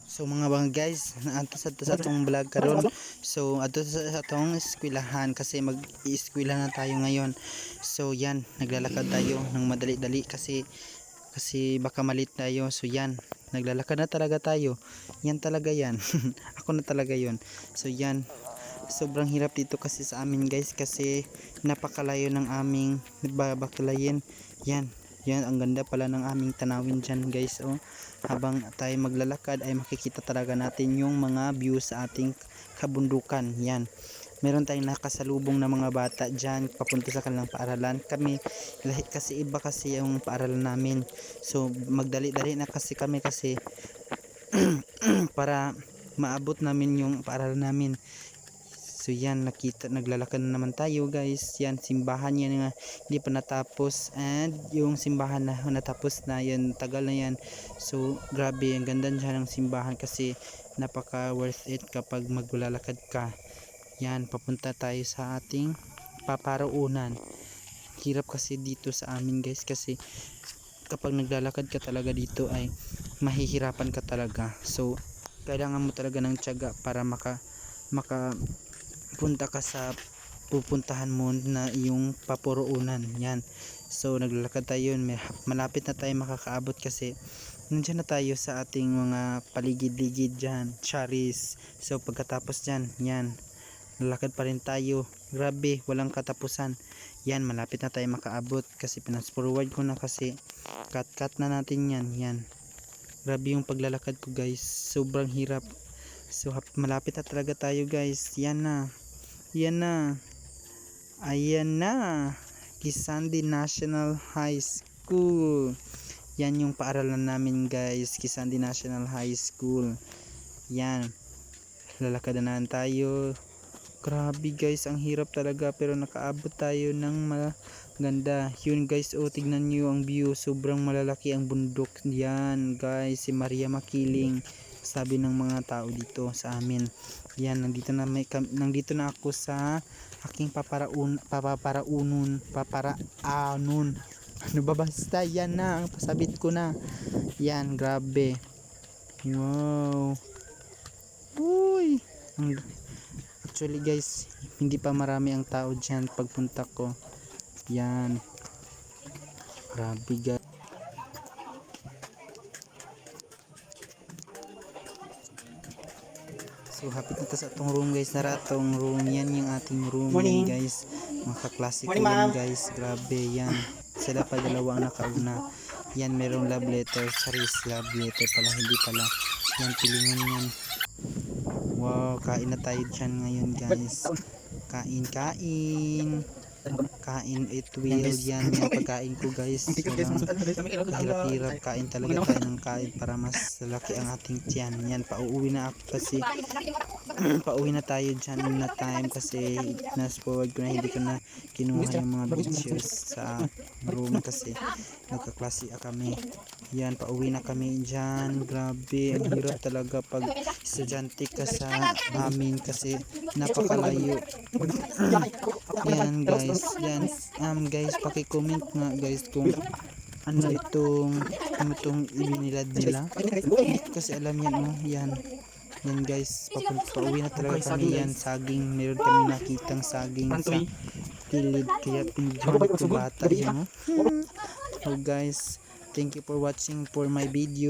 So mga bang guys, naanto sa atong vlog karon. So ato sa atong eskwelahan kasi mag-eskwela na tayo ngayon. So yan, naglalakad tayo ng madali-dali kasi baka malit tayo. So yan, naglalakad na talaga tayo. Yan talaga yan. Ako na talaga yon. So yan, sobrang hirap dito kasi sa amin guys kasi napakalayo ng aming nagbabakalayin. Yan ang ganda pala ng aming tanawin dyan guys. Oh, habang tayo maglalakad ay makikita talaga natin yung mga view sa ating kabundukan. Yan, meron tayong nakasalubong na mga bata dyan papunta sa kanilang paaralan. Kami kasi iba kasi yung paaralan namin, so magdali-dali na kasi kami kasi para maabot namin yung paaralan namin. So yan, naglalakad na naman tayo guys. Yan, simbahan yan nga hindi pa natapos, and yung simbahan na natapos na yan, tagal na yan. So grabe, ang ganda dyan ng simbahan kasi napaka worth it kapag maglalakad ka. Yan, papunta tayo sa ating paparaunan. Hirap kasi dito sa amin guys kasi kapag naglalakad ka talaga dito ay mahihirapan ka talaga. So kailangan mo talaga ng tiyaga para makapunta ka sa pupuntahan mo na yung papuruunan. Yan, so naglalakad tayo, malapit na tayo makakaabot kasi nandiyan na tayo sa ating mga paligid-ligid dyan, charis. So pagkatapos dyan, yan, lalakad pa rin tayo, grabe, walang katapusan. Yan, malapit na tayo makaabot kasi pinas forward ko na kasi cut na natin yan. Yan, grabe yung paglalakad ko guys, sobrang hirap. So malapit na talaga tayo guys. Yan na, yan na, ayan na, Kisandi National High School. Yan yung paaralan namin guys, Kisandi National High School. Yan, lalakad na tayo. Grabe guys, ang hirap talaga pero nakaabot tayo ng maganda. Yun guys, oh, tignan nyo ang view, sobrang malalaki ang bundok. Yan guys, si Maria Makiling, sabi ng mga tao dito sa amin. Yan, nandito na ako sa aking paparaanon. Ano ba, basta yan na, pasabit ko na. Yan, grabe. Wow. Uy. Actually guys, hindi pa marami ang tao dyan pagpunta ko. Yan, grabe guys. So hapit na ta sa atong room guys, naratong room. Yan yung ating room. Yan guys, mga kaklase ko yan guys, grabe yan. Sila pa dalawa ang nakauna. Yan, merong love letter, charis, love letter pala, hindi pala. Yan, pilingan yan. Wow, kain na tayo dyan ngayon guys. Kain it will. Yan yung pagkain ko guys. Kahirap-hirap, kain talaga tayo ng kain para mas laki ang ating tiyan. Yan, pauwi na ako kasi pauwi na tayo dyan na time kasi fast forward ko na, hindi ko na kinuha yung mga pictures sa room kasi nagkaklase kami. Yan, pauwi na kami dyan. Grabe, ang hirap talaga pag estudyante ka sa amin kasi napakalayo. Yan guys, yan guys, paki-comment nga guys kung ano itong ibinilad nila. Hindi ko kasi alam yan. Oh, yan guys, pauwi na talaga kami. Yan, saging, meron kami nakitang saging sa kilid kaya pinidyohan ko bata, you know? So guys, thank you for watching for my video.